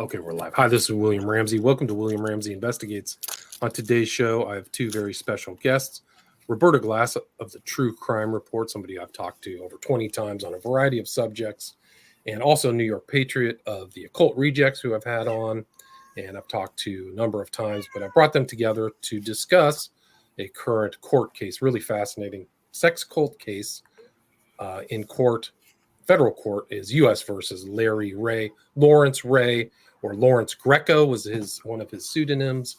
Okay, we're live. Hi, this is William Ramsey. Welcome to William Ramsey Investigates. On today's show, I have two very special guests. Roberta Glass of the True Crime Report, somebody I've talked to over 20 times on a variety of subjects, and also NYPatriot of the Occult Rejects, who I've had on, and I've talked to a number of times, but I brought them together to discuss a current court case, really fascinating sex cult case in court. Federal court is U.S. versus Larry Ray. Lawrence Ray, or Lawrence Greco was one of his pseudonyms.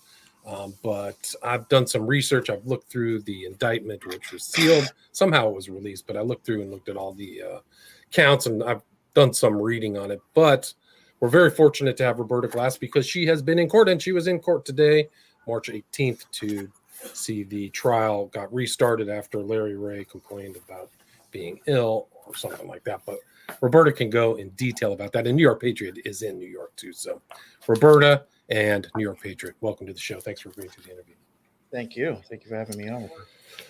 But I've done some research. I've looked through the indictment, which was sealed. Somehow it was released, but I looked through and looked at all the counts, and I've done some reading on it. But we're very fortunate to have Roberta Glass because she has been in court, and she was in court today, March 18th, to see the trial got restarted after Larry Ray complained about being ill or something like that. But Roberta can go in detail about that. And NYPatriot is in New York too. So Roberta and NYPatriot, welcome to the show. Thanks for agreeing to the interview. Thank you. Thank you for having me on.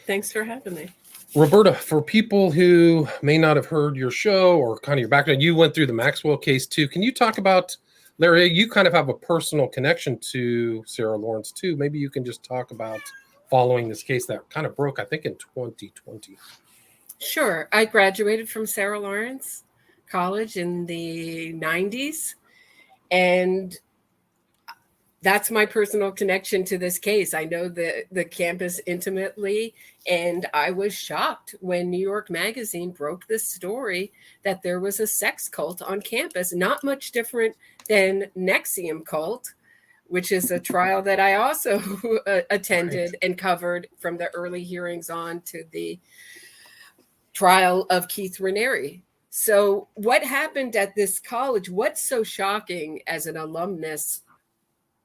Thanks for having me. Roberta, for people who may not have heard your show or kind of your background, you went through the Maxwell case too. Can you talk about, Larry, you kind of have a personal connection to Sarah Lawrence too. Maybe you can just talk about following this case that kind of broke, I think, in 2020. Sure. I graduated from Sarah Lawrence College in the 90s, and that's my personal connection to this case. I know the campus intimately, and I was shocked when New York Magazine broke this story that there was a sex cult on campus, not much different than NXIVM cult, which is a trial that I also attended and covered from the early hearings on to the trial of Keith Raniere. So what happened at this college? What's so shocking as an alumnus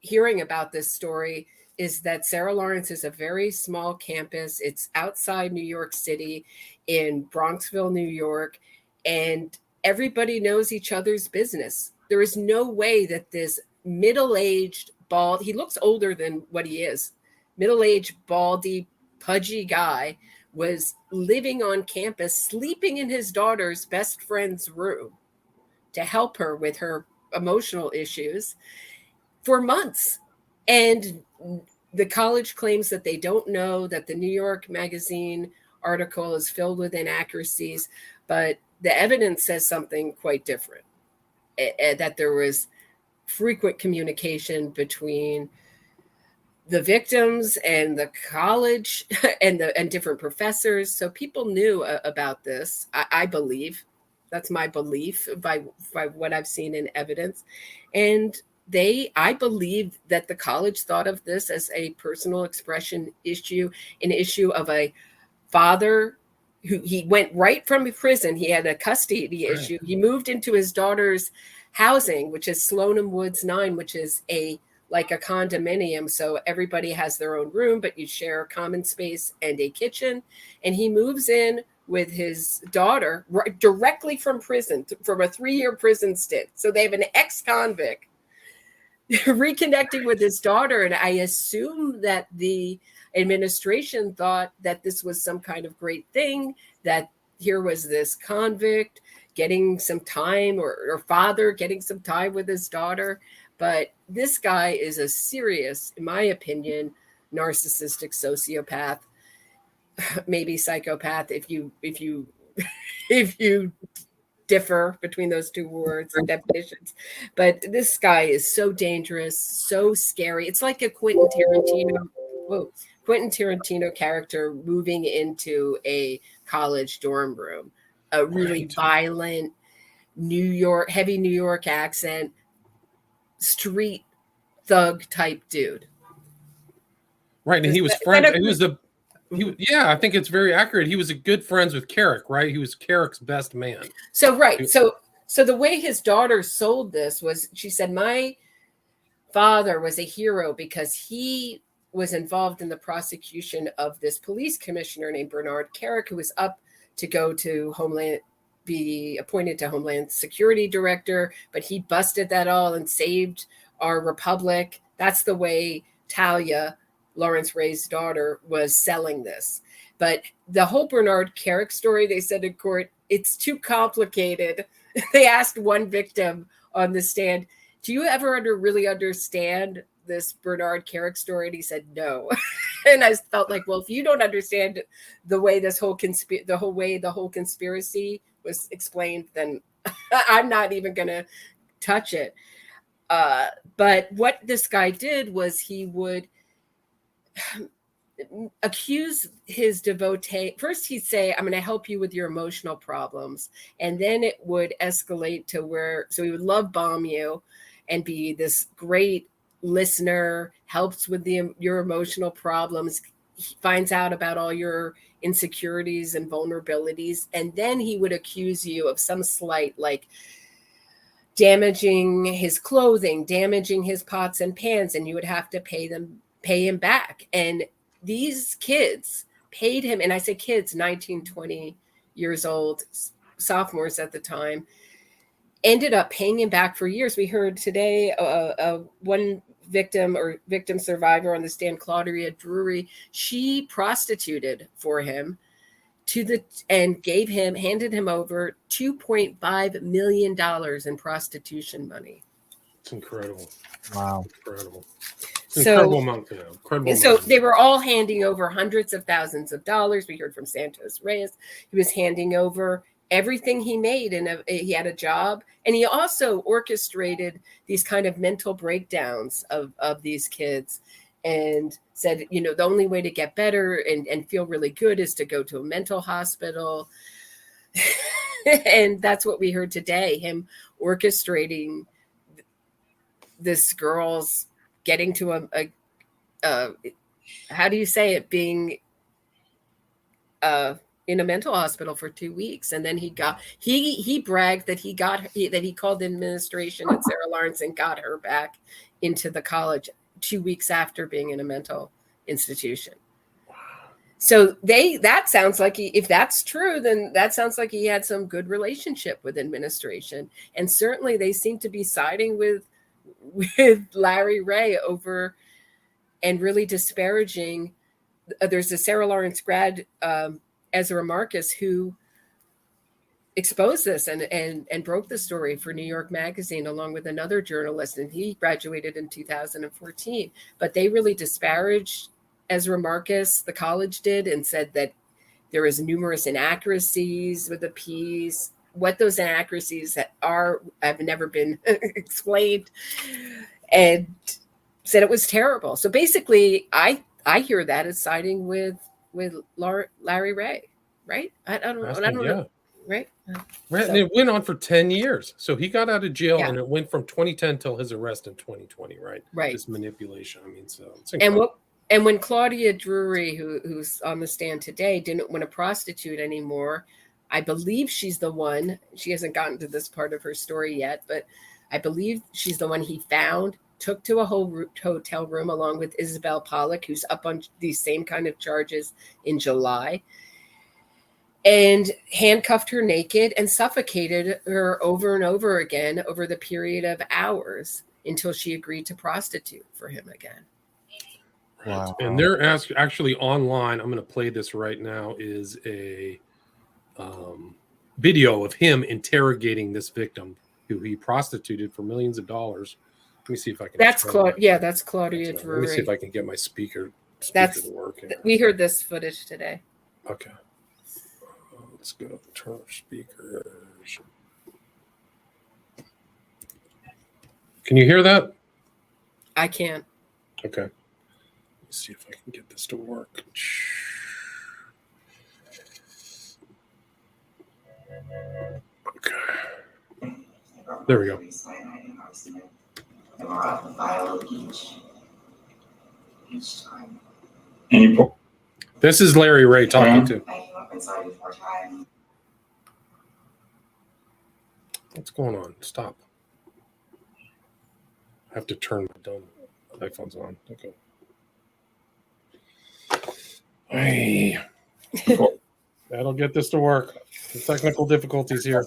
hearing about this story is that Sarah Lawrence is a very small campus. It's outside New York City in Bronxville, New York, and everybody knows each other's business. There is no way that this middle-aged, bald, he looks older than what he is, middle-aged, baldy, pudgy guy was living on campus, sleeping in his daughter's best friend's room to help her with her emotional issues for months. And the college claims that they don't know, that the New York Magazine article is filled with inaccuracies, but the evidence says something quite different, that there was frequent communication between the victims and the college and different professors. So people knew about this. I believe that's my belief by what I've seen in evidence. And I believe that the college thought of this as a personal expression issue, an issue of a father who he went right from prison. He had a custody issue. He moved into his daughter's housing, which is Sloanham Woods 9, which is like a condominium. So everybody has their own room, but you share a common space and a kitchen. And he moves in with his daughter directly from prison, from a 3-year prison stint. So they have an ex-convict reconnecting with his daughter. And I assume that the administration thought that this was some kind of great thing, that here was this convict getting some time, or father getting some time with his daughter. But this guy is a serious, in my opinion, narcissistic sociopath, maybe psychopath if you differ between those two words and definitions. But this guy is so dangerous, so scary. It's like a Quentin Tarantino character moving into a college dorm room, a really violent heavy New York accent, street thug type dude. Right. And he was friends. I think it's very accurate. He was a good friends with Carrick, right? He was Carrick's best man. So, right. So the way his daughter sold this was, she said, my father was a hero because he was involved in the prosecution of this police commissioner named Bernard Carrick, who was up to go to be appointed to Homeland Security Director, but he busted that all and saved our republic. That's the way Talia, Lawrence Ray's daughter, was selling this. But the whole Bernard Carrick story, they said in court, it's too complicated. They asked one victim on the stand, do you ever really understand this Bernard Carrick story? And he said, no. And I felt like, well, if you don't understand the way this whole the whole conspiracy was explained, then I'm not even going to touch it. But what this guy did was he would accuse his devotee. First, he'd say, I'm going to help you with your emotional problems. And then it would escalate to where, so he would love bomb you and be this great listener, helps with your emotional problems, he finds out about all your insecurities and vulnerabilities. And then he would accuse you of some slight, like damaging his clothing, damaging his pots and pans, and you would have to pay him back. And these kids paid him, and I say kids, 19, 20 years old, sophomores at the time, ended up paying him back for years. We heard today one victim survivor on the stand, Claudia Drury, she prostituted for him and handed him over $2.5 million in prostitution money. It's incredible. Wow. Incredible. Incredible amount. So they were all handing over hundreds of thousands of dollars. We heard from Santos Reyes. He was handing over everything he made, and he had a job. And he also orchestrated these kind of mental breakdowns of these kids and said, the only way to get better and feel really good is to go to a mental hospital. And that's what we heard today, him orchestrating this girl's getting to a how do you say it, being in a mental hospital for 2 weeks. And then he bragged that he called the administration at Sarah Lawrence and got her back into the college 2 weeks after being in a mental institution. So that sounds like if that's true, then that sounds like he had some good relationship with administration. And certainly they seem to be siding with Larry Ray over and really disparaging. There's a Sarah Lawrence grad, Ezra Marcus, who exposed this and broke the story for New York Magazine along with another journalist, and he graduated in 2014. But they really disparaged Ezra Marcus, the college did, and said that there is numerous inaccuracies with the P's. What those inaccuracies are have never been explained, and said it was terrible. So basically, I hear that as siding with Larry Ray, right? I don't know, right? Right, and it went on for 10 years. So he got out of jail, Yeah. and it went from 2010 till his arrest in 2020, right? Right. This manipulation. I mean, so it's incredible. And when Claudia Drury, who's on the stand today, didn't want to prostitute anymore, I believe she's the one. She hasn't gotten to this part of her story yet, but I believe she's the one he found, took to a hotel room along with Isabel Pollack, who's up on these same kind of charges in July, and handcuffed her naked and suffocated her over and over again over the period of hours until she agreed to prostitute for him again. Wow. And they're actually online. I'm going to play this right now. Is a video of him interrogating this victim who he prostituted for millions of dollars. Let me see if I can. That's Claudia. That's Claudia Drury. Let me see if I can get my speaker to work. We heard this footage today. Okay. Let's go turn off speakers. Can you hear that? I can't. Okay. Let's see if I can get this to work. Okay. There we go. This is Larry Ray talking to. What's going on? Stop. I have to turn my dumb headphones on. Okay. Hey. That'll get this to work. The technical difficulties here.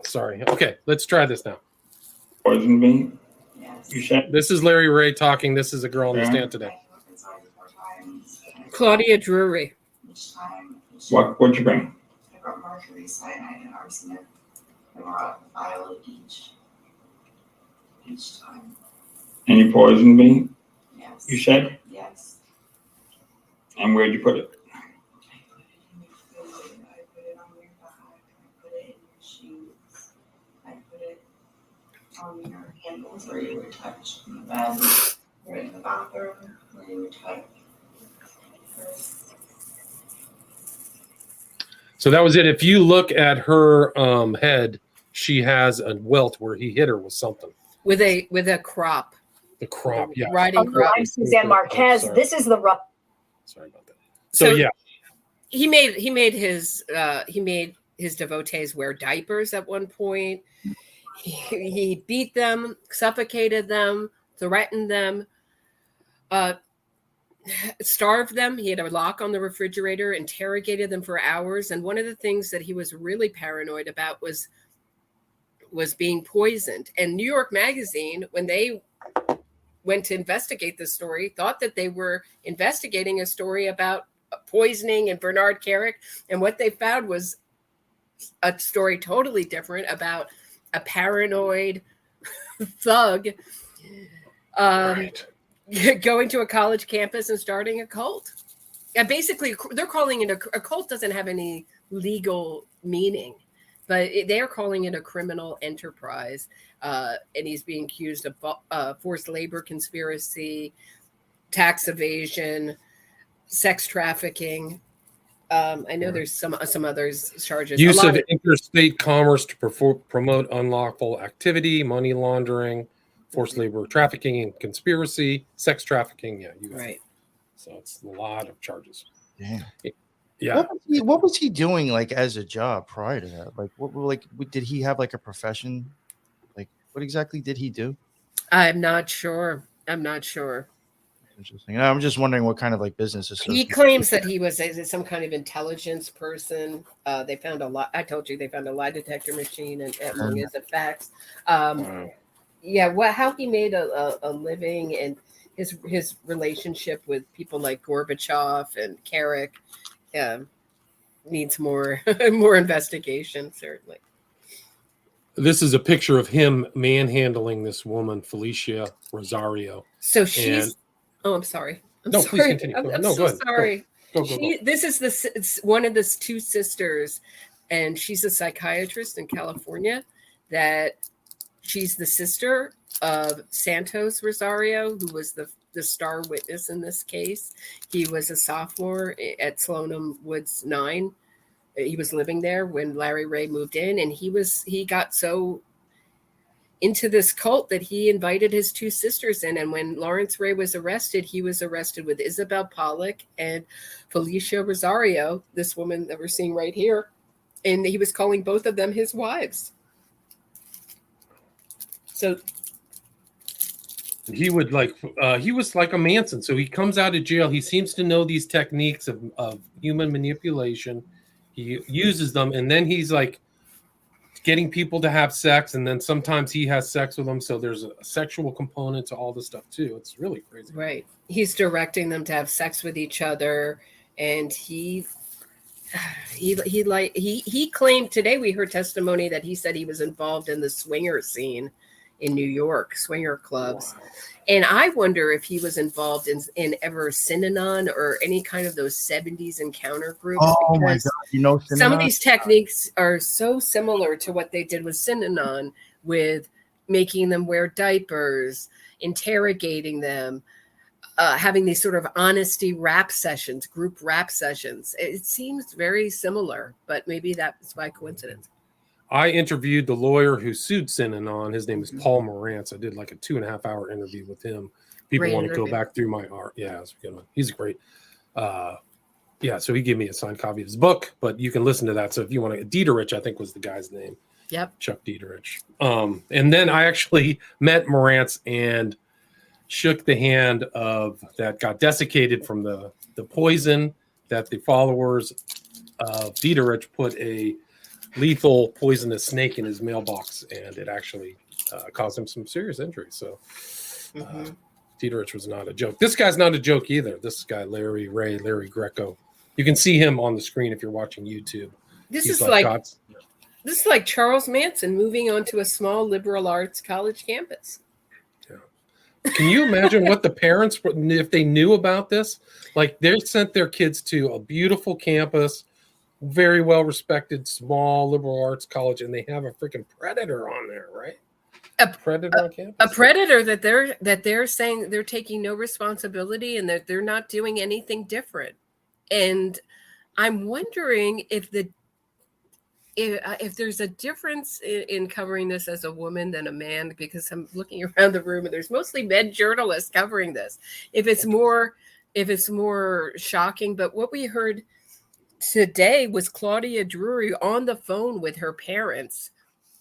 Sorry. Okay, let's try this now. Poison me? You said? This is Larry Ray talking. This is a girl on the stand today. Claudia Drury. What'd you bring? I brought mercury, cyanide, and arsenic. They were out of the vial of each. each time. And you poisoned me, Yes. you said? Yes. And where'd you put it? I put it in your food. I put it on your back. I put it in your shoes. I put it on your handles where you were touched in the bed, or in the bathroom where you were touched. So that was it. If you look at her head, she has a welt where he hit her with something. With a crop. The crop, yeah. Riding crop. I'm Suzanne Marquez. Sorry. This is the Sorry about that. So yeah, he made his devotees wear diapers at one point. He beat them, suffocated them, threatened them, starved them. He had a lock on the refrigerator, interrogated them for hours. And one of the things that he was really paranoid about was being poisoned. And New York Magazine, when they went to investigate this story, thought that they were investigating a story about poisoning and Bernard Kerik. And what they found was a story totally different about a paranoid thug going to a college campus and starting a cult. And basically, they're calling it a cult. Doesn't have any legal meaning, but they're calling it a criminal enterprise. And he's being accused of forced labor conspiracy, tax evasion, sex trafficking. I know there's some others charges. use of interstate commerce to promote unlawful activity, money laundering, forced labor trafficking and conspiracy, sex trafficking. Yeah, you got Right. it. So it's a lot of charges. Damn. Yeah. What was he doing like as a job prior to that? Like, did he have like a profession? Like, what exactly did he do? I'm not sure. Interesting. I'm just wondering what kind of like business He association. claims that he was some kind of intelligence person. They found a lot. I told you they found a lie detector machine and among his effects. Wow. Yeah, how he made a living and his relationship with people like Gorbachev and Kerik needs more investigation, certainly. This is a picture of him manhandling this woman, Felicia Rosario. So she's. I'm sorry. No, sorry. please continue. I'm No, so go ahead. sorry. Go. This is one of the two sisters, and she's a psychiatrist in California. That she's the sister of Santos Rosario, who was the star witness in this case. He was a sophomore at Sloan Woods 9. He was living there when Larry Ray moved in, and he got so into this cult that he invited his two sisters in. And when Lawrence Ray was arrested, he was arrested with Isabel Pollack and Felicia Rosario, this woman that we're seeing right here. And he was calling both of them his wives. So He would he was like a Manson. So he comes out of jail. He seems to know these techniques of human manipulation. He uses them, and then he's like getting people to have sex, and then sometimes he has sex with them. So there's a sexual component to all this stuff too. It's really crazy. right, he's directing them to have sex with each other, and he claimed today. We heard testimony that he said he was involved in the swinger scene in New York, swinger clubs. Wow. And I wonder if he was involved in ever Synanon or any kind of those 70s encounter groups. Oh my God. You know, Synanon? Some of these techniques are so similar to what they did with Synanon, with making them wear diapers, interrogating them, having these sort of honesty rap sessions, group rap sessions. It seems very similar, but maybe that's by coincidence. I interviewed the lawyer who sued Synanon. His name is Paul Morantz. I did like a 2.5-hour interview with him. People want to go back through my art. Yeah, it's a good one. He's great. So he gave me a signed copy of his book, but you can listen to that. So if you want to, Dieterich, I think was the guy's name. Yep. Chuck Dieterich. And then I actually met Morantz and shook the hand of that got desiccated from the poison that the followers of Dieterich put a lethal poisonous snake in his mailbox, and it actually caused him some serious injuries. So Dieterich was not a joke. This guy's not a joke either. This guy, Larry Greco. You can see him on the screen if you're watching YouTube. This is like Charles Manson moving onto a small liberal arts college campus. Can you imagine what the parents, if they knew about this? Like, they sent their kids to a beautiful campus, very well respected, small liberal arts college, and they have a freaking predator on there, right? Predator on campus. A predator that they're saying they're taking no responsibility and that they're not doing anything different. And I'm wondering if there's a difference in covering this as a woman than a man, because I'm looking around the room and there's mostly men journalists covering this. If it's more shocking, but what we heard today was Claudia Drury on the phone with her parents,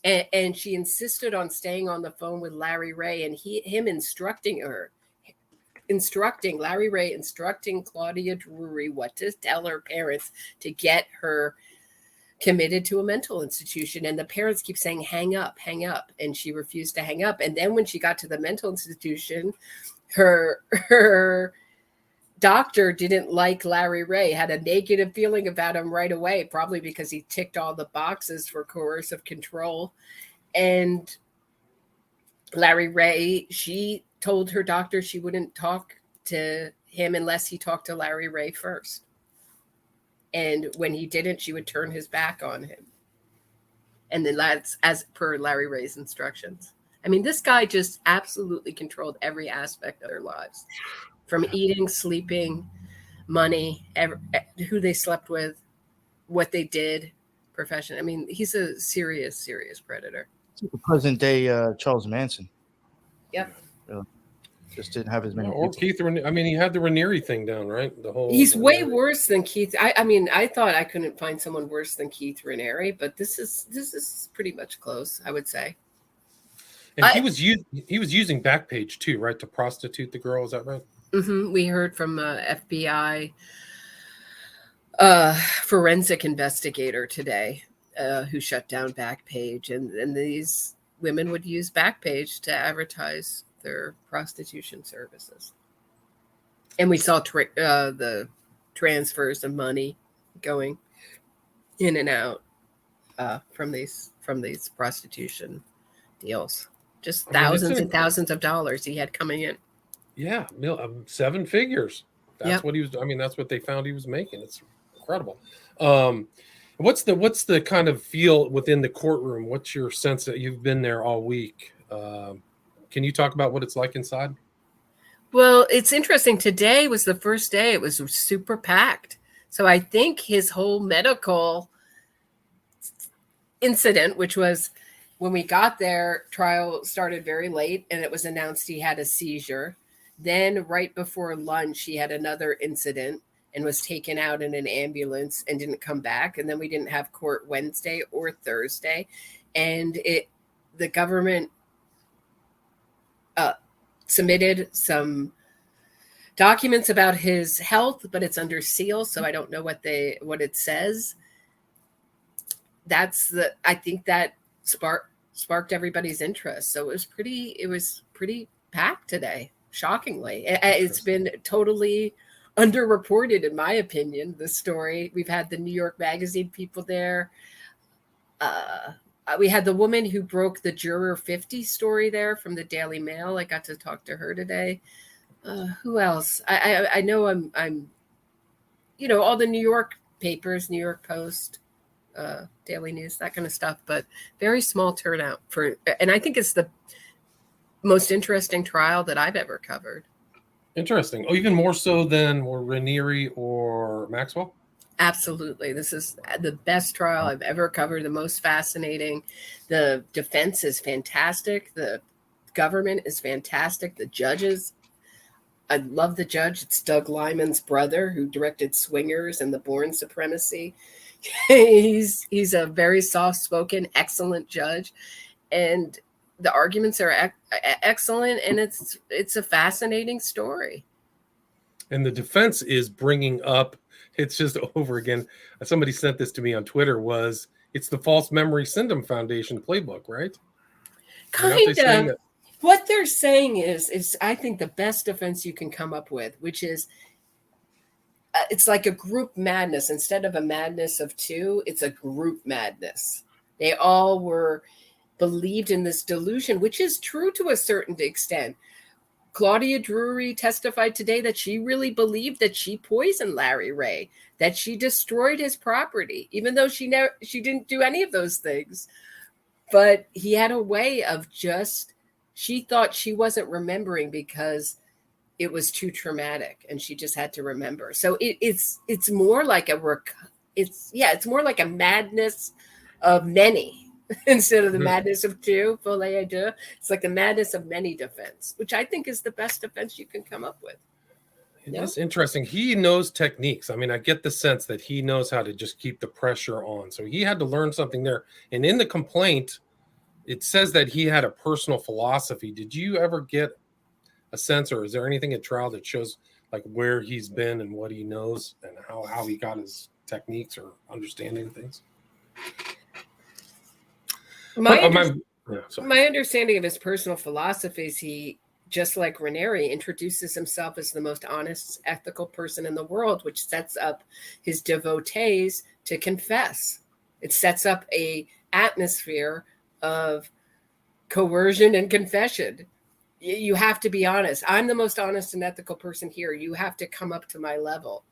and she insisted on staying on the phone with Larry Ray, and him instructing Larry Ray instructing Claudia Drury what to tell her parents to get her committed to a mental institution. And the parents keep saying, hang up. And she refused to hang up. And then when she got to the mental institution, her doctor didn't like Larry Ray, had a negative feeling about him right away, probably because he ticked all the boxes for coercive control. And Larry Ray, she told her doctor she wouldn't talk to him unless he talked to Larry Ray first. And when he didn't, she would turn his back on him. And then that's as per Larry Ray's instructions. I mean, this guy just absolutely controlled every aspect of their lives, from eating, sleeping, money, who they slept with, what they did, profession. I mean, he's a serious, serious predator. It's the present day Charles Manson. Yep. Just didn't have as many. Or Keith. I mean, he had the Raniere thing down, right? He's way worse than Keith. I mean, I thought I couldn't find someone worse than Keith Raniere, but this is pretty much close, I would say. And he was using Backpage too, right, to prostitute the girl. Is that right? Mm-hmm. We heard from FBI forensic investigator today who shut down Backpage, and these women would use Backpage to advertise their prostitution services. And we saw the transfers of money going in and out from these prostitution deals. Just thousands and thousands of dollars he had coming in. Yeah, 7 figures. That's what he was. I mean, that's what they found he was making. It's incredible. What's the kind of feel within the courtroom? What's your sense that you've been there all week? Can you talk about what it's like inside? Well, it's interesting. Today was the first day. It was super packed. So I think his whole medical incident, which was when we got there, trial started very late, and it was announced he had a seizure. Then right before lunch, he had another incident and was taken out in an ambulance and didn't come back. And then we didn't have court Wednesday or Thursday. And the government submitted some documents about his health, but it's under seal, so I don't know what it says. I think that sparked everybody's interest. So it was pretty packed today, shockingly. It's been totally underreported, in my opinion, the story. We've had the New York Magazine people there. We had the woman who broke the Juror 50 story there from the Daily Mail. I got to talk to her today. Who else? I know I'm all the New York papers, New York Post, Daily News, that kind of stuff, but very small turnout and I think it's the most interesting trial that I've ever covered. Interesting. Oh, even more so than Raniere or Maxwell? Absolutely. This is the best trial I've ever covered, the most fascinating. The defense is fantastic. The government is fantastic. The judges, I love the judge. It's Doug Lyman's brother who directed Swingers and The Born Supremacy. He's a very soft-spoken, excellent judge. And the arguments are excellent, and it's a fascinating story. And the defense is bringing up, it's just over again. Somebody sent this to me on Twitter. It's the False Memory Syndrome Foundation playbook, right? Kind of. What they're saying is I think the best defense you can come up with, which is it's like a group madness. Instead of a madness of two, it's a group madness. They all believed in this delusion, which is true to a certain extent. Claudia Drury testified today that she really believed that she poisoned Larry Ray, that she destroyed his property, even though she didn't do any of those things. But he had a way of she thought she wasn't remembering because it was too traumatic and she just had to remember. So it's more like it's more like a madness of many instead of the madness of two. It's like the madness of many defense, which I think is the best defense you can come up with. It's interesting. He knows techniques. I mean, I get the sense that he knows how to just keep the pressure on. So he had to learn something there. And in the complaint, it says that he had a personal philosophy. Did you ever get a sense, or is there anything at trial that shows like where he's been and what he knows and how he got his techniques or understanding things? My understanding of his personal philosophy is he, just like Ranieri, introduces himself as the most honest, ethical person in the world, which sets up his devotees to confess. It sets up a atmosphere of coercion and confession. You have to be honest. I'm the most honest and ethical person here. You have to come up to my level.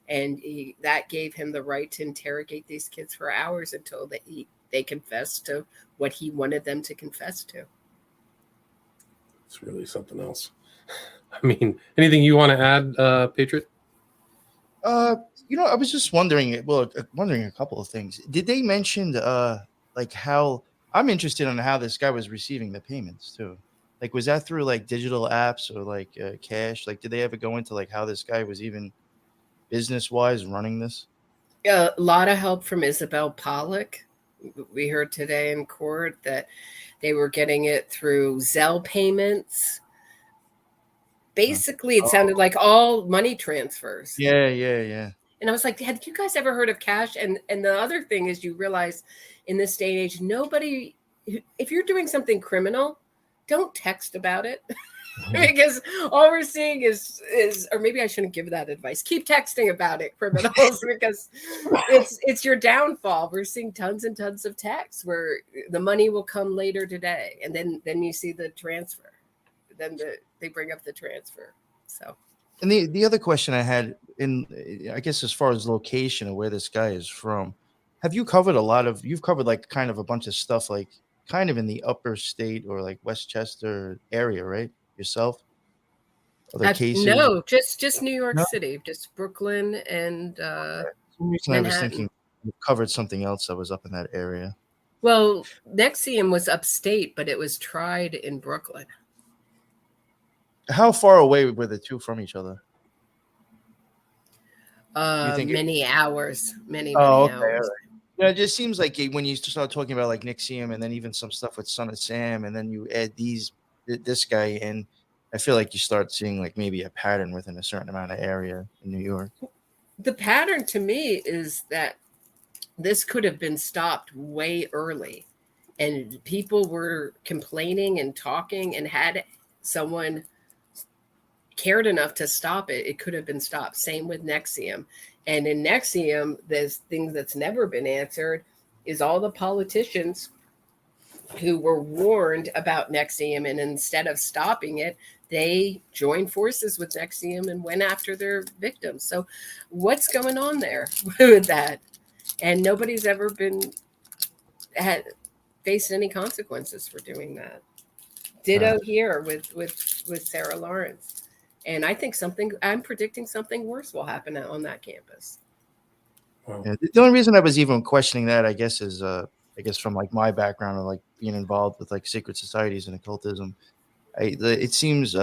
And that gave him the right to interrogate these kids for hours until they confessed to what he wanted them to confess to. It's really something else. I mean, anything you want to add, Patriot? I was just wondering a couple of things. Did they mention like how I'm interested in how this guy was receiving the payments too? Like, was that through like digital apps or like cash? Like, did they ever go into like how this guy was even business wise running this? A lot of help from Isabel Pollack. We heard today in court that they were getting it through Zelle payments. Basically, it sounded like all money transfers. Yeah. And I was like, have you guys ever heard of cash? And the other thing is, you realize in this day and age, if you're doing something criminal, don't text about it. Because all we're seeing is, or maybe I shouldn't give that advice. Keep texting about it, criminals, because it's your downfall. We're seeing tons and tons of texts where the money will come later today, and then you see the transfer. Then they bring up the transfer. So, and the other question I had, I guess as far as location of where this guy is from, you've covered like kind of a bunch of stuff like kind of in the upper state or like Westchester area, right? Yourself? Other cases? No, just New York City, just Brooklyn and For some reason I was thinking you covered something else that was up in that area. Well, NXIVM was upstate, but it was tried in Brooklyn. How far away were the two from each other? Many hours. Many hours. Right. Yeah, it just seems like when you start talking about like NXIVM and then even some stuff with Son of Sam, and then you add this guy in, I feel like you start seeing like maybe a pattern within a certain amount of area in New York. The pattern to me is that this could have been stopped way early, and people were complaining and talking, and had someone cared enough to stop it, it could have been stopped. Same with NXIVM. And in NXIVM, there's things that's never been answered is all the politicians who were warned about NXIVM, and instead of stopping it, they joined forces with NXIVM and went after their victims. So what's going on there with that? And nobody's ever faced any consequences for doing that. Ditto here with Sarah Lawrence. And I think I'm predicting something worse will happen on that campus. Wow. Yeah, the only reason I was even questioning that, I guess, is from like my background of like being involved with like secret societies and occultism. It seems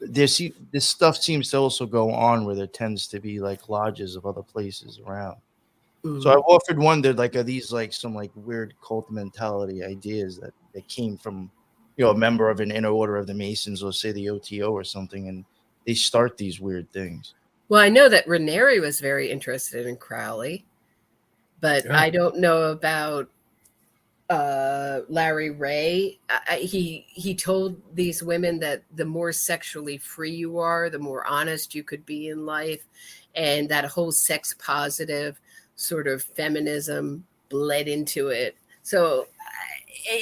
this stuff seems to also go on where there tends to be like lodges of other places around. Mm-hmm. So I've often wondered, like, are these like some like weird cult mentality ideas that came from, a member of an inner order of the Masons, or say the OTO or something, and they start these weird things. Well, I know that Ranieri was very interested in Crowley, but I don't know about Larry Ray. He told these women that the more sexually free you are, the more honest you could be in life, and that whole sex positive sort of feminism bled into it. So,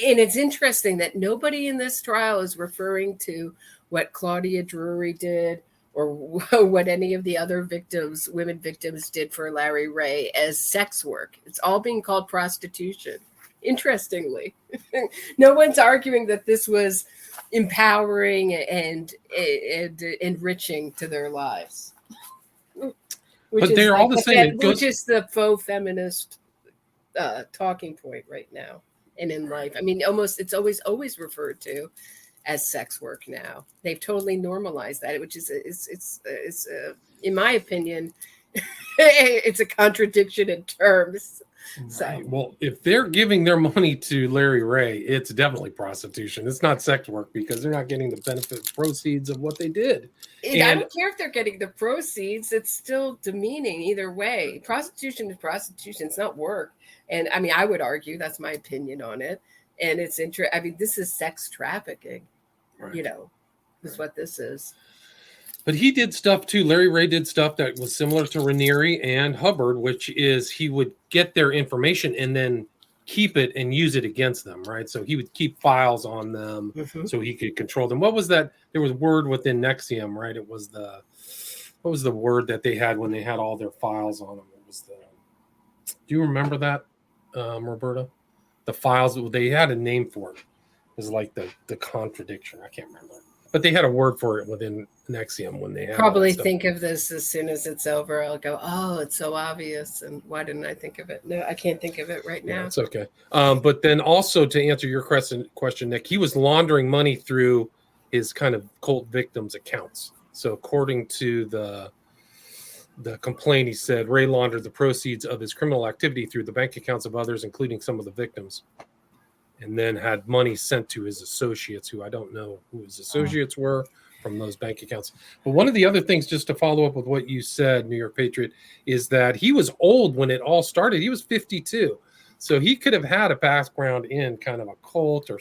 and it's interesting that nobody in this trial is referring to what Claudia Drury did or what any of the other victims, women victims, did for Larry Ray as sex work. It's all being called prostitution. Interestingly, no one's arguing that this was empowering and enriching to their lives. But they're all the same. Which is the faux feminist talking point right now and in life. I mean, it's always referred to as sex work now. They've totally normalized that, which is it's in my opinion, it's a contradiction in terms. So. Right. Well, if they're giving their money to Larry Ray, it's definitely prostitution. It's not sex work because they're not getting the benefit proceeds of what they did. I don't care if they're getting the proceeds. It's still demeaning either way. Prostitution is prostitution. It's not work. And I mean, I would argue, that's my opinion on it. And it's interesting. I mean, this is sex trafficking, Right. Is what this is. But he did stuff too. Larry Ray did stuff that was similar to Raniere and Hubbard, which is he would get their information and then keep it and use it against them, right? So he would keep files on them so he could control them. What was that? There was a word within NXIVM, right? It was what was the word that they had when they had all their files on them? It was do you remember that, Roberta? The files, they had a name for it. It was like the contradiction. I can't remember. But they had a word for it within NXIVM when they had probably think of this as soon as it's over. I'll go, oh, it's so obvious. And why didn't I think of it? No, I can't think of it right now. Yeah, it's okay. But then also to answer your question, Nick, he was laundering money through his kind of cult victims' accounts. So according to the complaint, he said Ray laundered the proceeds of his criminal activity through the bank accounts of others, including some of the victims, and then had money sent to his associates, who I don't know who his associates were, from those bank accounts. But one of the other things, just to follow up with what you said, New York Patriot, is that he was old when it all started. He was 52. So he could have had a background in kind of a cult, or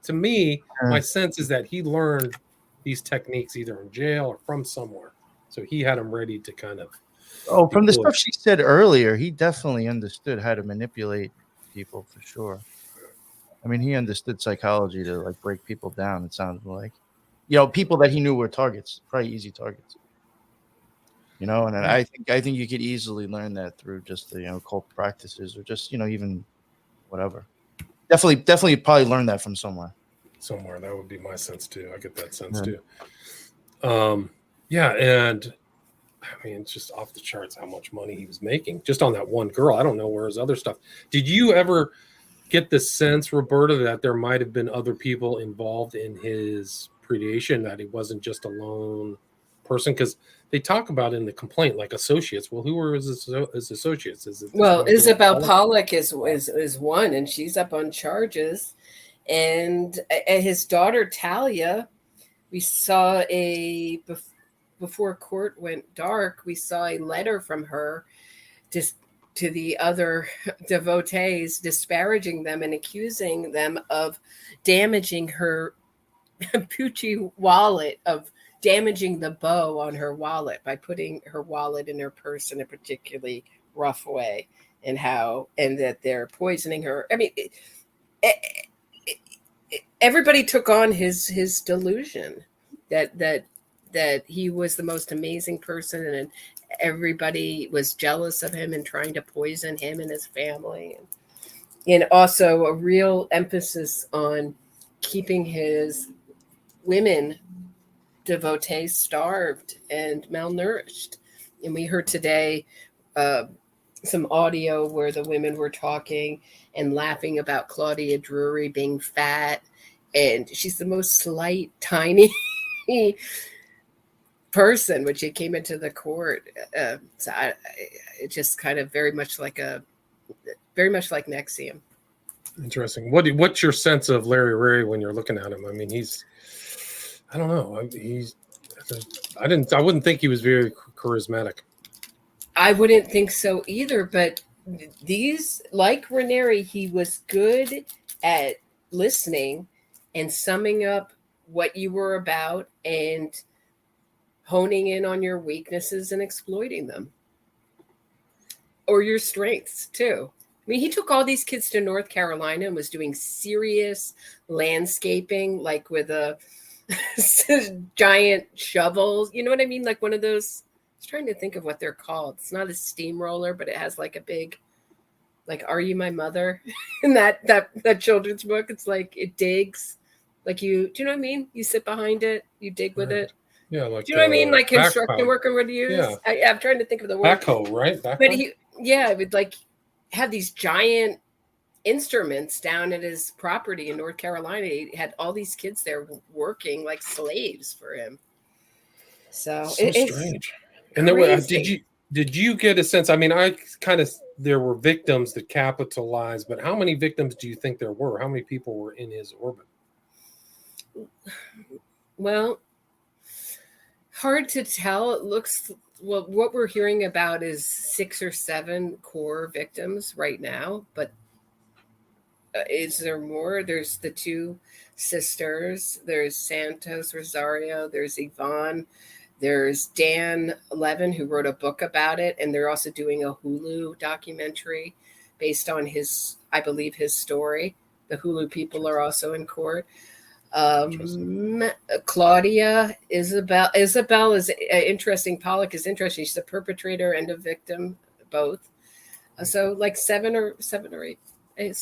to me, my sense is that he learned these techniques either in jail or from somewhere. So he had them ready to kind of. Oh, from the stuff she said earlier, he definitely understood how to manipulate people for sure. I mean, he understood psychology to like break people down. It sounded like, people that he knew were targets, probably easy targets. And I think you could easily learn that through just the cult practices or just even whatever. Definitely, probably learn that from somewhere. Somewhere, that would be my sense too. I get that sense too. And I mean, it's just off the charts how much money he was making just on that one girl. I don't know where his other stuff. Did you ever get the sense, Roberta, that there might have been other people involved in his predation, that he wasn't just a lone person? Because they talk about in the complaint like associates. Well, who were his associates? Isabel Pollack is one, and she's up on charges. And his daughter Talia, we saw before court went dark, we saw a letter from her just to the other devotees, disparaging them and accusing them of damaging her Pucci wallet, of damaging the bow on her wallet by putting her wallet in her purse in a particularly rough way, and that they're poisoning her. I mean, everybody took on his delusion that he was the most amazing person, and everybody was jealous of him and trying to poison him and his family. And also a real emphasis on keeping his women devotees starved and malnourished. And we heard today some audio where the women were talking and laughing about Claudia Drury being fat, and she's the most slight, tiny person when she came into the court. So it just kind of very much like NXIVM. Interesting. What's your sense of Larry Ray when you're looking at him? I mean, I don't know. I wouldn't think he was very charismatic. I wouldn't think so either, but these, like Raniere, he was good at listening and summing up what you were about and honing in on your weaknesses and exploiting them, or your strengths too. I mean, he took all these kids to North Carolina and was doing serious landscaping, like with a giant shovels. You know what I mean? Like one of those. I was trying to think of what they're called. It's not a steamroller, but it has like a big, like "Are You My Mother?" in that children's book. It's like it digs. Like do you know what I mean? You sit behind it, you dig with it. Yeah, like Do you know what I mean? Like construction backhoe. worker would use. Yeah. I'm trying to think of the word. Backhoe, right? Backhoe? But it would like have these giant instruments down at his property in North Carolina. He had all these kids there working like slaves for him. So it's strange. And there were did you get a sense? I mean, there were victims that capitalized, but how many victims do you think there were? How many people were in his orbit? Well, hard to tell. It looks what we're hearing about is 6 or 7 core victims right now, but is there more? There's the 2 sisters. There's Santos Rosario. There's Yvonne. There's Dan Levin, who wrote a book about it, and they're also doing a Hulu documentary based on I believe his story. The Hulu people are also in court. Claudia, Isabel is interesting. Pollock is interesting. She's a perpetrator and a victim, both. So like 7 or 8,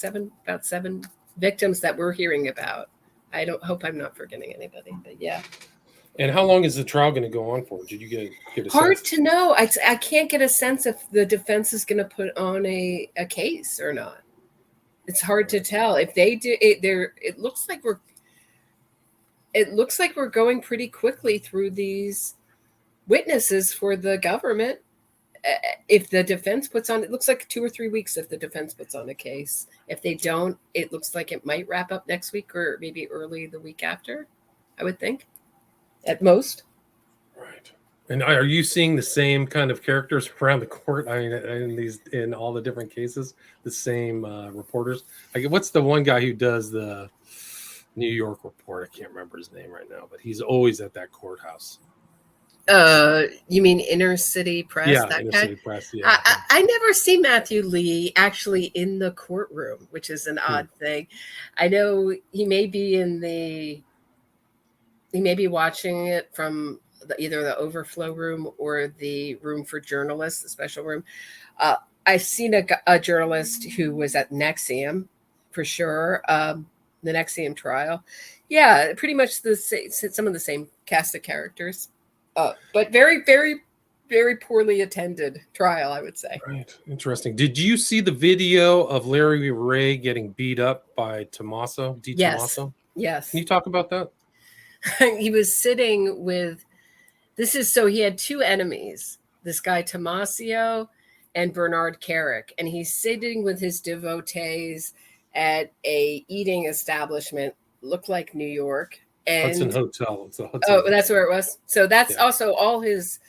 about 7 victims that we're hearing about. I hope I'm not forgetting anybody, but yeah. And how long is the trial going to go on for? Did you get a Hard sense? to know. I can't get a sense if the defense is going to put on a case or not. It's hard to tell. If they do, it looks like we're going pretty quickly through these witnesses for the government. If the defense puts on, it looks like 2 or 3 weeks if the defense puts on a case. If they don't, it looks like it might wrap up next week or maybe early the week after, I would think, at most. Right. And are you seeing the same kind of characters around the court? I mean, in all the different cases, the same reporters. Like, what's the one guy who does the New York report? I can't remember his name right now, but he's always at that courthouse. You mean Inner City Press? Yeah, that Inner guy? City Press. Yeah. I never see Matthew Lee actually in the courtroom, which is an odd thing. I know he may be watching it from either the overflow room or the room for journalists, the special room. I've seen a journalist who was at NXIVM for sure. The NXIVM trial. Yeah, pretty much some of the same cast of characters. But very, very, very poorly attended trial, I would say. Right. Interesting. Did you see the video of Larry Ray getting beat up by Tommaso? Yes. Tommaso? Yes. Can you talk about that? He was sitting with, he had 2 enemies, this guy Tommasio and Bernard Carrick, and he's sitting with his devotees at a eating establishment, looked like New York. And Hudson Hotel. It's a Hudson Hotel. That's where it was. So that's also all his,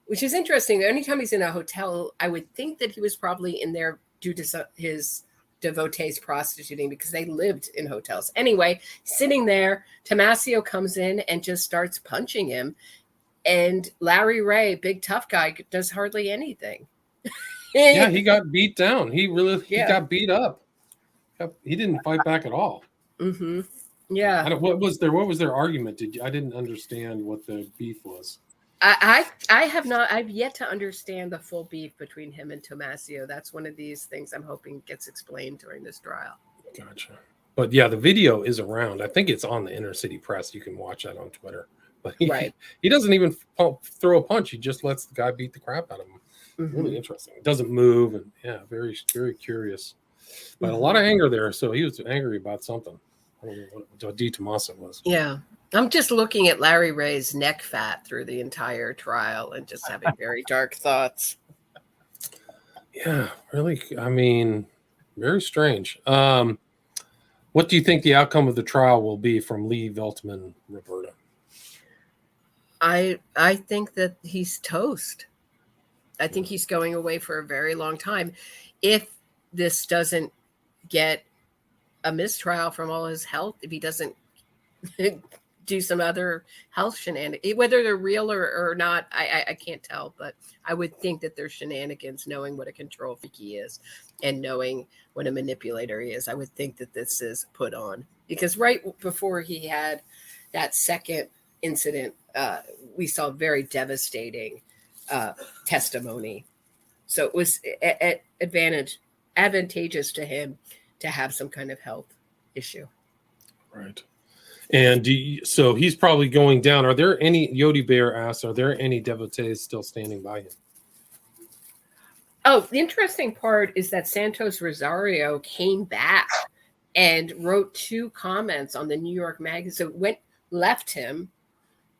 which is interesting. Anytime he's in a hotel, I would think that he was probably in there due to his devotees prostituting because they lived in hotels. Anyway, sitting there, Tommasio comes in and just starts punching him. And Larry Ray, big tough guy, does hardly anything. Yeah, he got beat down. He got beat up. He didn't fight back at all. Mm-hmm. Yeah. What was their argument? I didn't understand what the beef was. I've yet to understand the full beef between him and Tommasio. That's one of these things I'm hoping gets explained during this trial. Gotcha. But yeah, the video is around. I think it's on the Inner City Press. You can watch that on Twitter. But he doesn't even throw a punch. He just lets the guy beat the crap out of him. Mm-hmm. Really interesting. It doesn't move. And yeah, very, very curious. But a lot of anger there. So he was angry about something. I don't know what D. Tommaso was. Yeah. I'm just looking at Larry Ray's neck fat through the entire trial and just having very dark thoughts. Yeah, really. I mean, very strange. What do you think the outcome of the trial will be from Lee, Veltman, Roberta? I think that he's toast. I think he's going away for a very long time. If this doesn't get a mistrial from all his health, if he doesn't do some other health shenanigans, whether they're real or not, I can't tell, but I would think that there's shenanigans, knowing what a control freak he is and knowing what a manipulator he is. I would think that this is put on, because right before he had that second incident, we saw very devastating testimony. So it was advantageous to him to have some kind of health issue. Right. And so he's probably going down. Are there any, Yodi Bear asks, are there any devotees still standing by him? Oh, the interesting part is that Santos Rosario came back and wrote 2 comments on the New York Magazine. So left him,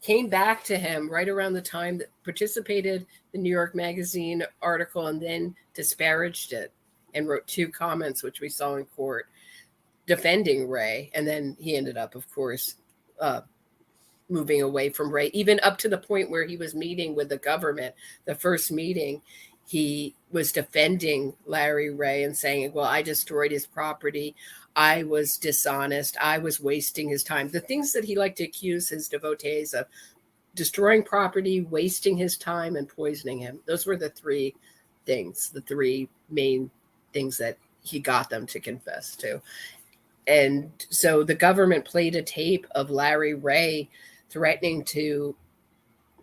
came back to him right around the time that participated in the New York Magazine article, and then disparaged it and wrote 2 comments, which we saw in court, defending Ray. And then he ended up, of course, moving away from Ray, even up to the point where he was meeting with the government. The first meeting, he was defending Larry Ray and saying, well, I destroyed his property. I was dishonest. I was wasting his time. The things that he liked to accuse his devotees of: destroying property, wasting his time, and poisoning him. Those were the 3 things, the 3 main things that he got them to confess to. And so the government played a tape of Larry Ray threatening to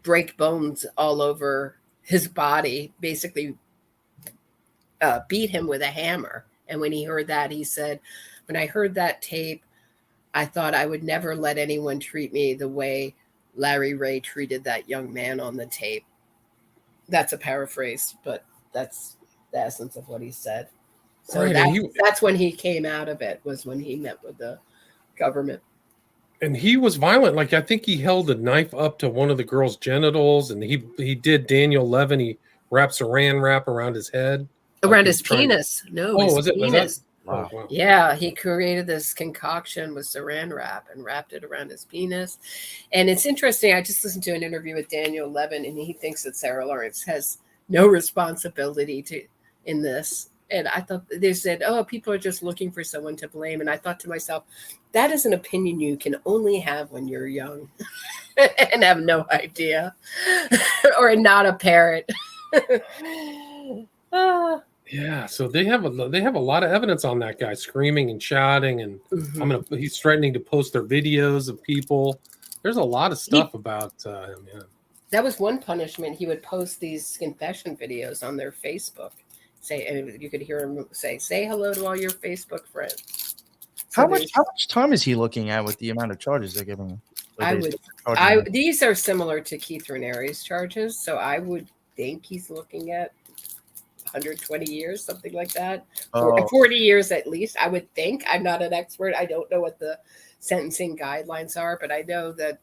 break bones all over his body, basically beat him with a hammer. And when he heard that, he said, when I heard that tape, I thought I would never let anyone treat me the way Larry Ray treated that young man on the tape. That's a paraphrase, but that's the essence of what he said. So Right, that's when he came out of it, was when he met with the government. And he was violent. Like, I think he held a knife up to one of the girl's genitals, and he did Daniel Levin. He wrapped saran wrap around his head. Around his penis. Was it? Penis. Wow. Oh, wow. Yeah, he created this concoction with saran wrap and wrapped it around his penis. And it's interesting. I just listened to an interview with Daniel Levin, and he thinks that Sarah Lawrence has no responsibility in this. And I thought, they said, oh, people are just looking for someone to blame. And I thought to myself, that is an opinion you can only have when you're young and have no idea or not a parent. Yeah, so they have a lot of evidence on that guy screaming and shouting, and he's threatening to post their videos of people. There's a lot of stuff about him. Yeah. That was one punishment. He would post these confession videos on their Facebook. And you could hear him say hello to all your Facebook friends. So how much time is he looking at with the amount of charges they're giving him? These are similar to Keith Raniere's charges, so I would think he's looking at 120 years, something like that. 40 years at least, I would think. I'm not an expert. I don't know what the sentencing guidelines are, but I know that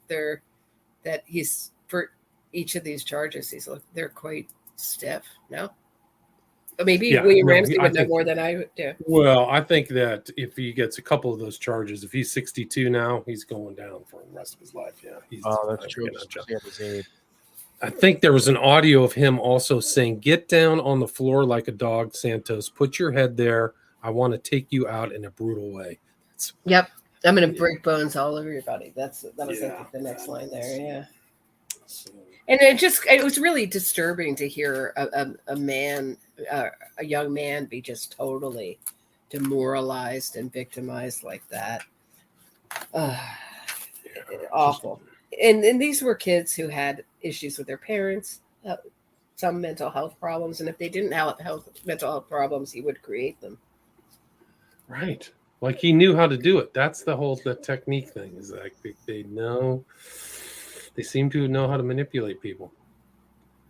he's, for each of these charges, they're quite stiff. No? Maybe William Ramsey would know more than I would do. Well, I think that if he gets a couple of those charges, if he's 62 now, he's going down for the rest of his life. Yeah. That's true. I think there was an audio of him also saying, "Get down on the floor like a dog, Santos. Put your head there. I want to take you out in a brutal way." Yep. I'm going to break bones all over your body. That was the next line there. Yeah. And it was really disturbing to hear a young man be just totally demoralized and victimized like that. Awful. And these were kids who had issues with their parents, some mental health problems. And if they didn't have mental health problems, he would create them. Right. Like he knew how to do it. That's the technique thing, is like they seem to know how to manipulate people.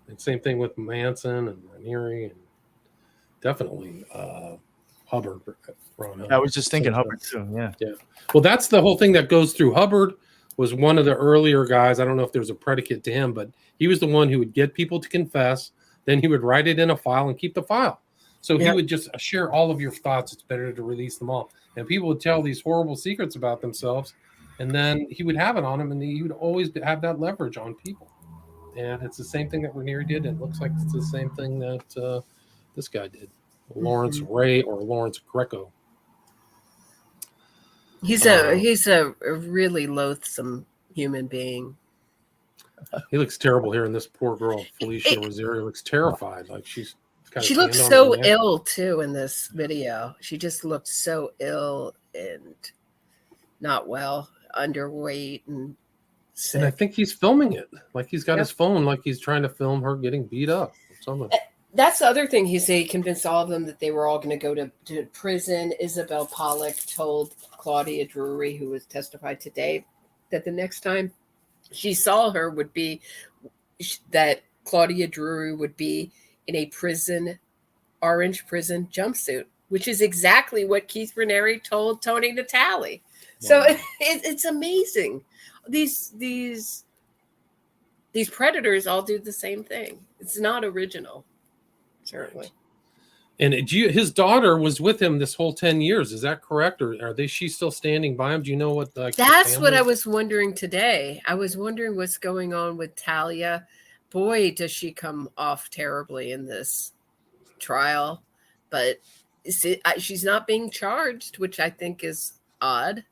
And same thing with Manson and Raniere and definitely Hubbard. I was just thinking Hubbard too. Yeah. Yeah. Well, that's the whole thing that goes through. Hubbard was one of the earlier guys. I don't know if there's a predicate to him, but he was the one who would get people to confess. Then he would write it in a file and keep the file. So he would just share all of your thoughts. It's better to release them all. And people would tell these horrible secrets about themselves. And then he would have it on him, and he would always have that leverage on people. And it's the same thing that Raniere did. And it looks like it's the same thing that this guy did. Lawrence Ray or Lawrence Greco. He's a really loathsome human being. He looks terrible here, and this poor girl, Felicia Rosario, looks terrified. Like she looks so ill too in this video. She just looked so ill and not well, underweight, and And I think he's filming it. Like he's got Yep. his phone, like he's trying to film her getting beat up. That's the other thing. He convinced all of them that they were all going to go to prison. Isabel Pollock told Claudia Drury, who was testified today, that the next time she saw her would be that Claudia Drury would be in a orange prison jumpsuit, which is exactly what Keith Raniere told Tony Natale. Wow. So it's amazing. These predators all do the same thing. It's not original. Certainly. And his daughter was with him this whole 10 years. Is that correct? Or she's still standing by him? Do you know what? That's what I was wondering today. I was wondering what's going on with Talia. Boy, does she come off terribly in this trial. But she's not being charged, which I think is odd.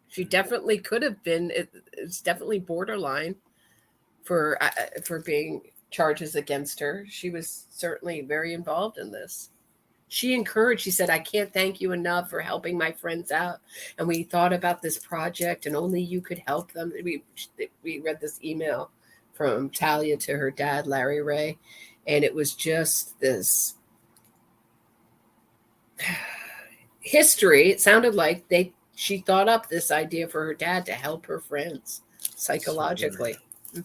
She definitely could have been. It's definitely borderline for being charges against her. She was certainly very involved in this. She said, I can't thank you enough for helping my friends out. And we thought about this project and only you could help them. We read this email from Talia to her dad, Larry Ray. And it was just this history. It sounded like she thought up this idea for her dad to help her friends psychologically.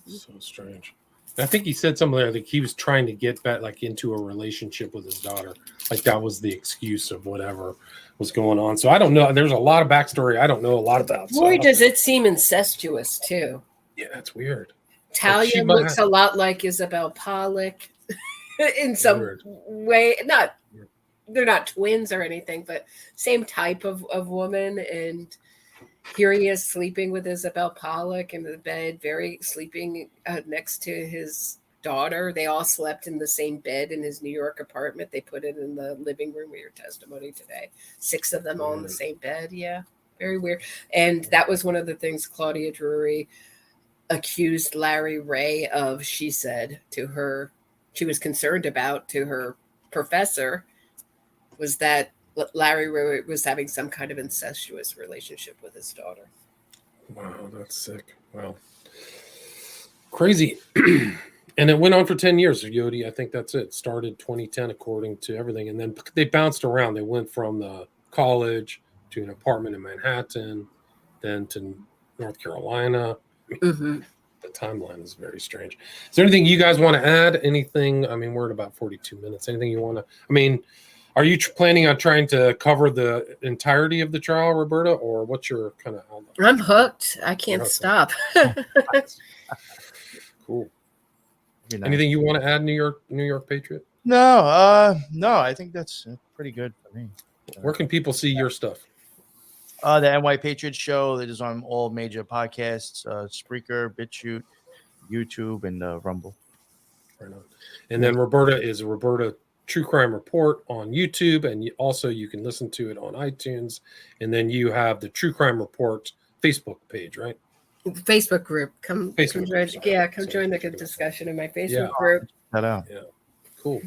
So strange. I think he said something there, like he was trying to get back like into a relationship with his daughter. Like that was the excuse of whatever was going on. So I don't know. There's a lot of backstory I don't know a lot about. Boy, does it seem incestuous too. Yeah, that's weird. Talia looks a lot like Isabel Pollock in some way. They're not twins or anything, but same type of woman. And here he is sleeping with Isabel Pollock in the bed, sleeping next to his daughter. They all slept in the same bed in his New York apartment. They put it in the living room of your testimony today. 6 of them all in the same bed. Yeah, very weird. And that was one of the things Claudia Drury accused Larry Ray of. She said to her, she was concerned about to her professor, was that Larry Ray was having some kind of incestuous relationship with his daughter. Wow, that's sick. Wow. Crazy. And it went on for 10 years, Yodi. I think that's it. Started 2010, according to everything. And then they bounced around. They went from the college to an apartment in Manhattan, then to North Carolina. Mm-hmm. The timeline is very strange. Is there anything you guys want to add? Anything? I mean, we're at about 42 minutes. Anything you want to? I mean, are you planning on trying to cover the entirety of the trial, Roberta, or what's your kind of outlook? I'm hooked. I can't stop. Cool. Nice. Anything you want to add, New York Patriot? No, I think that's pretty good for me. Where can people see your stuff? The NYPatriot show that is on all major podcasts, Spreaker, BitChute, YouTube, and Rumble. Right on. And then Roberta is Roberta True Crime Report on YouTube, and also you can listen to it on iTunes. And then you have the True Crime Report Facebook page, right? Facebook group. Come join the good discussion in my Facebook group. Hello. Yeah. Cool.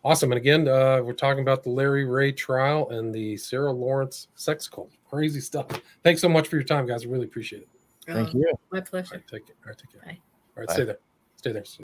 Awesome. And again, we're talking about the Larry Ray trial and the Sarah Lawrence sex cult. Crazy stuff. Thanks so much for your time, guys. I really appreciate it. Thank you. My pleasure. All right, take care. All right, take care. Bye. All right, Bye. stay there. Stay there.